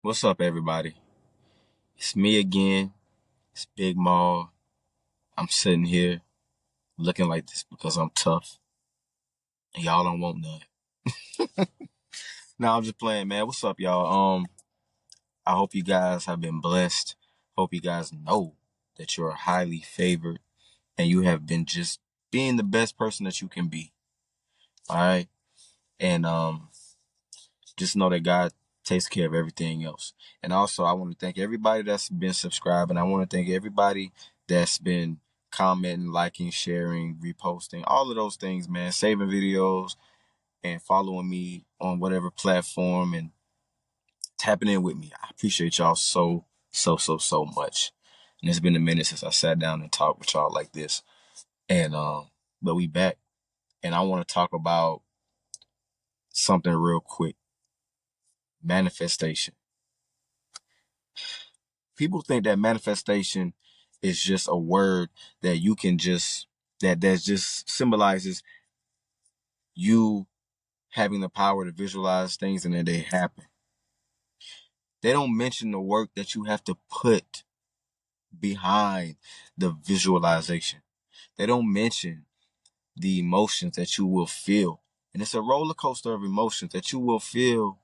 What's up, everybody? It's me again. It's Big Maul. I'm sitting here looking like this because I'm tough and y'all don't want none. No, I'm just playing, man. What's up, y'all? I hope you guys have been blessed. Hope you guys know that you're highly favored and you have been just being the best person that you can be. All right. And just know that God takes care of everything else. And also, I want to thank everybody that's been subscribing. I want to thank everybody that's been commenting, liking, sharing, reposting, all of those things, man. Saving videos and following me on whatever platform and tapping in with me. I appreciate y'all so much. And it's been a minute since I sat down and talked with y'all like this. And but we back. And I want to talk about something real quick. Manifestation. People think that manifestation is just a word that you can just that just symbolizes you having the power to visualize things and then they happen. They don't mention the work that you have to put behind the visualization. They don't mention the emotions that you will feel. And it's a roller coaster of emotions that you will feel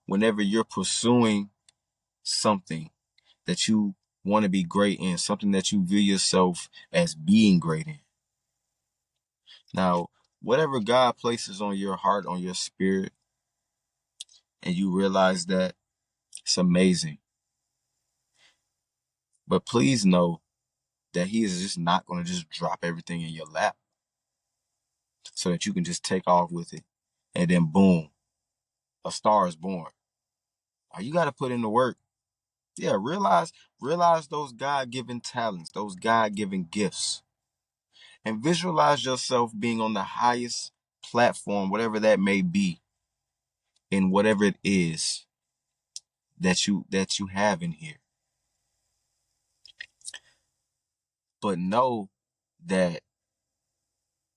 whenever you're pursuing something that you want to be great in, something that you view yourself as being great in. Now, whatever God places on your heart, on your spirit, and you realize that, it's amazing. But please know that He is just not going to just drop everything in your lap so that you can just take off with it. And then boom, a star is born. You got to put in the work. Yeah, realize those God-given talents, those God-given gifts, and visualize yourself being on the highest platform, whatever that may be, in whatever it is that you have in here. But know that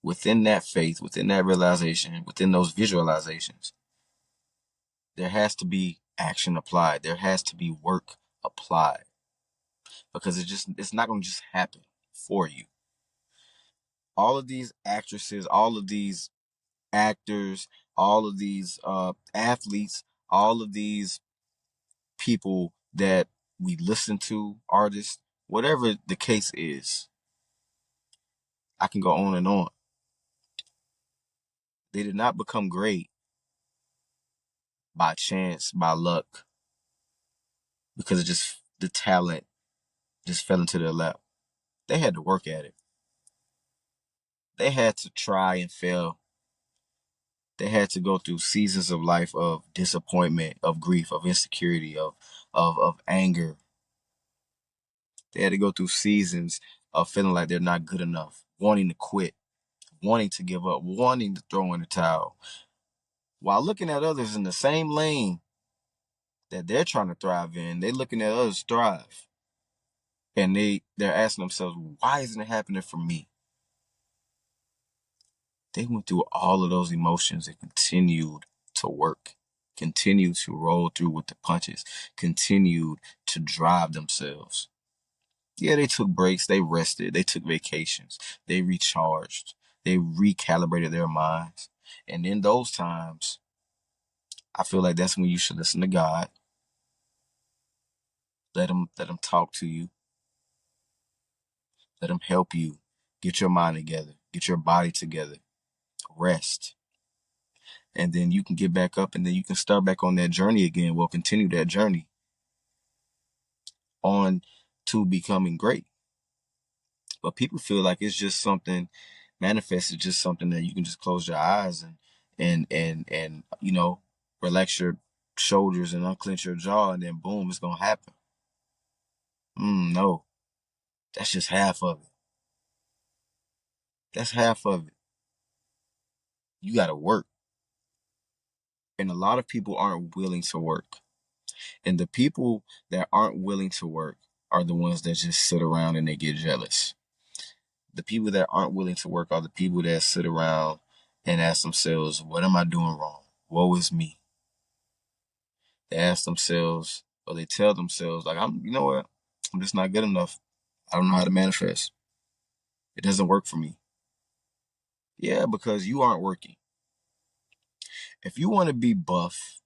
within that faith, within that realization, within those visualizations, there has to be action applied. There has to be work applied because it's not going to just happen for you. All of these actresses, all of these actors, all of these athletes, all of these people that we listen to, artists, whatever the case is, I can go on and on. They did not become great by chance, by luck, because it just the talent just fell into their lap. They had to work at it. They had to try and fail. They had to go through seasons of life of disappointment, of grief, of insecurity, of anger. They had to go through seasons of feeling like they're not good enough, wanting to quit, wanting to give up, wanting to throw in the towel, while looking at others in the same lane that they're trying to thrive in. They're looking at others thrive. And they're asking themselves, why isn't it happening for me? They went through all of those emotions and continued to work, continued to roll through with the punches, continued to drive themselves. Yeah, they took breaks, they rested, they took vacations, they recharged, they recalibrated their minds. And in those times, I feel like that's when you should listen to God. Let him talk to you. Let him help you get your mind together, get your body together, rest. And then you can get back up and then you can start back on that journey again. We'll continue that journey on to becoming great. But people feel like it's just something manifest is just something that you can just close your eyes and relax your shoulders and unclench your jaw and then boom, it's gonna happen. No, that's just half of it. That's half of it. You gotta work. And a lot of people aren't willing to work. And the people that aren't willing to work are the ones that just sit around and they get jealous. The people that aren't willing to work are the people that sit around and ask themselves, what am I doing wrong? Woe is me. They ask themselves, or they tell themselves like, you know what, I'm just not good enough. I don't know how to manifest. It doesn't work for me. Yeah, because you aren't working. If you want to be buff,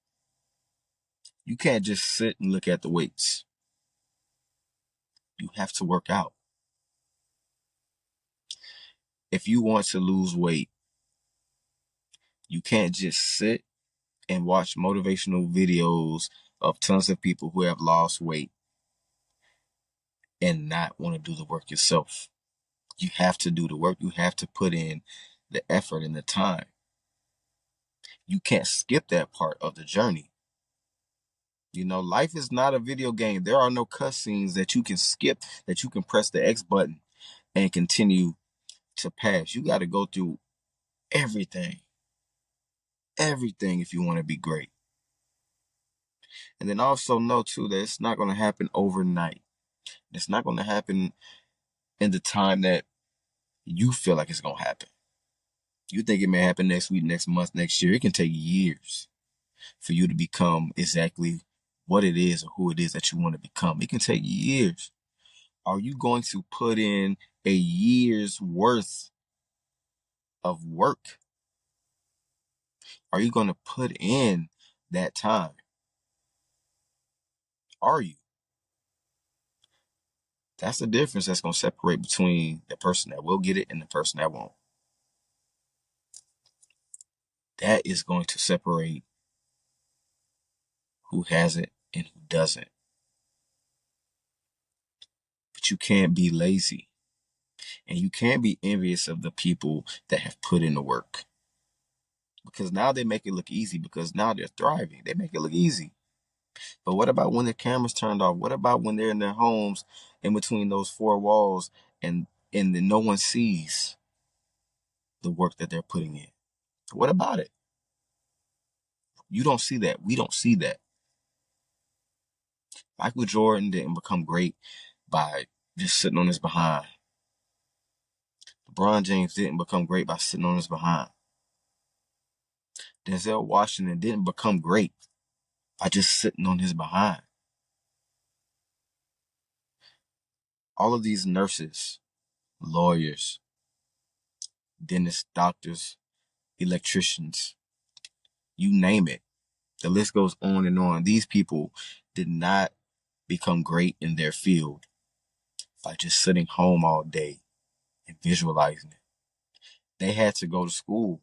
you can't just sit and look at the weights. You have to work out. If you want to lose weight, you can't just sit and watch motivational videos of tons of people who have lost weight and not want to do the work yourself. You have to do the work. You have to put in the effort and the time. You can't skip that part of the journey. You know, life is not a video game. There are no cutscenes that you can skip, that you can press the X button and continue to pass. You got to go through everything, everything if you want to be great. And then also know too that it's not going to happen overnight. It's not going to happen in the time that you feel like it's going to happen. You think it may happen next week, next month, next year. It can take years for you to become exactly what it is or who it is that you want to become. It can take years. Are you going to put in a year's worth of work? Are you going to put in that time? Are you? That's the difference that's going to separate between the person that will get it and the person that won't. That is going to separate who has it and who doesn't. But you can't be lazy. And you can't be envious of the people that have put in the work. Because now they make it look easy because now they're thriving. They make it look easy. But what about when the cameras turned off? What about when they're in their homes in between those four walls and then no one sees the work that they're putting in? What about it? You don't see that. We don't see that. Michael Jordan didn't become great by just sitting on his behind. LeBron James didn't become great by sitting on his behind. Denzel Washington didn't become great by just sitting on his behind. All of these nurses, lawyers, dentists, doctors, electricians, you name it. The list goes on and on. These people did not become great in their field by just sitting home all day and visualizing it. They had to go to school.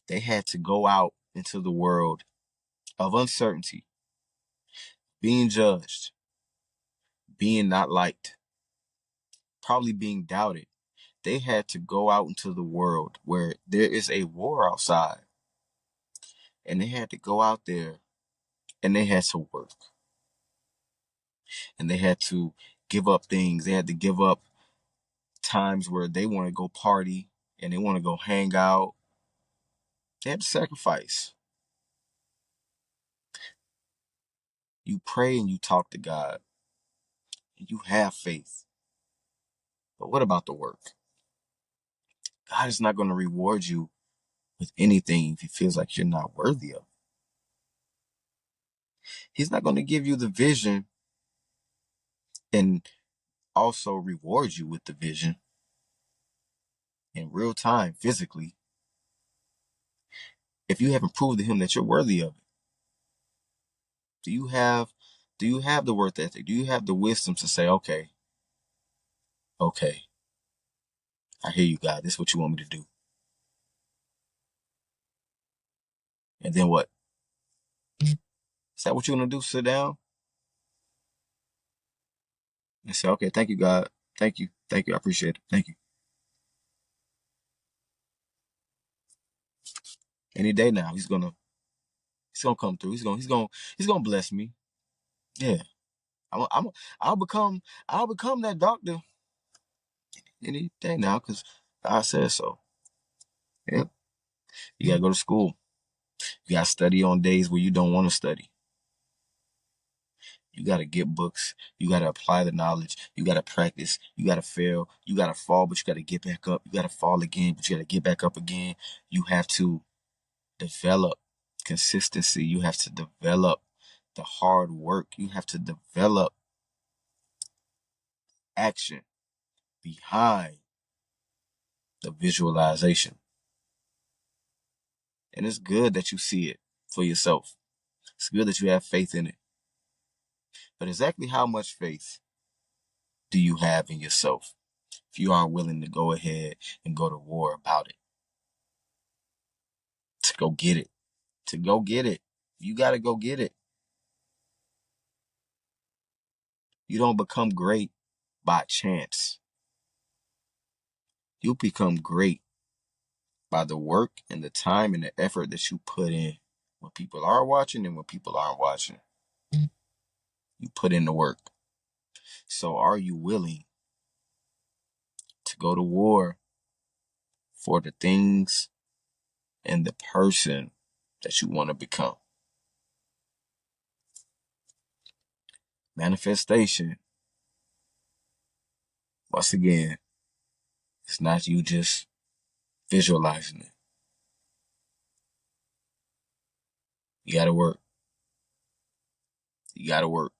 They had to go out into the world of uncertainty, being judged, being not liked, probably being doubted. They had to go out into the world where there is a war outside. And they had to go out there and they had to work. And they had to give up things. They had to give up times where they want to go party and they want to go hang out. They had to sacrifice. You pray and you talk to God. And you have faith. But what about the work? God is not going to reward you with anything if he feels like you're not worthy of it. He's not going to give you the vision and also reward you with the vision in real time, physically, if you haven't proved to him that you're worthy of it. Do you have the work ethic? Do you have the wisdom to say, okay, I hear you, God. This is what you want me to do. And then what? Is that what you're gonna do? Sit down and say, okay, thank you, God. Thank you. Thank you. I appreciate it. Thank you. Any day now, he's gonna come through. He's gonna bless me. Yeah. I'm, I'm, I'll become, I'll become that doctor any day now because God says so. Yeah. You gotta go to school. You gotta study on days where you don't want to study. You got to get books. You got to apply the knowledge. You got to practice. You got to fail. You got to fall, but you got to get back up. You got to fall again, but you got to get back up again. You have to develop consistency. You have to develop the hard work. You have to develop action behind the visualization. And it's good that you see it for yourself. It's good that you have faith in it. But exactly how much faith do you have in yourself if you aren't willing to go ahead and go to war about it? To go get it. To go get it. You got to go get it. You don't become great by chance. You become great by the work and the time and the effort that you put in when people are watching and when people aren't watching. You put in the work. So are you willing to go to war for the things and the person that you want to become? Manifestation, once again, it's not you just visualizing it. You got to work. You got to work.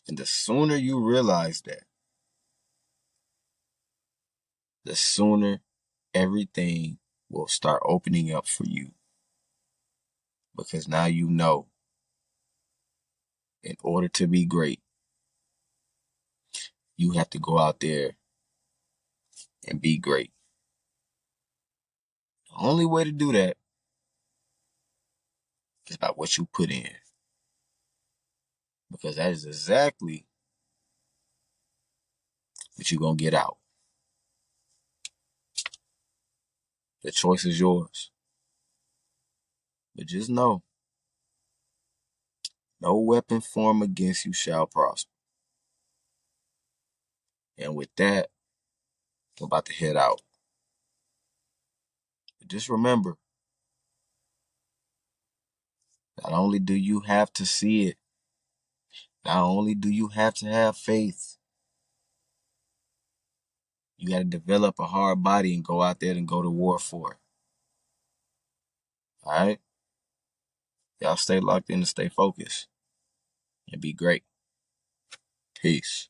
And the sooner you realize that, the sooner everything will start opening up for you. Because now you know, in order to be great, you have to go out there and be great. The only way to do that is by what you put in. Because that is exactly what you're going to get out. The choice is yours. But just know, no weapon formed against you shall prosper. And with that, I'm about to head out. But just remember, not only do you have to see it, not only do you have to have faith, you got to develop a hard body and go out there and go to war for it. All right? Y'all stay locked in and stay focused and be great. Peace.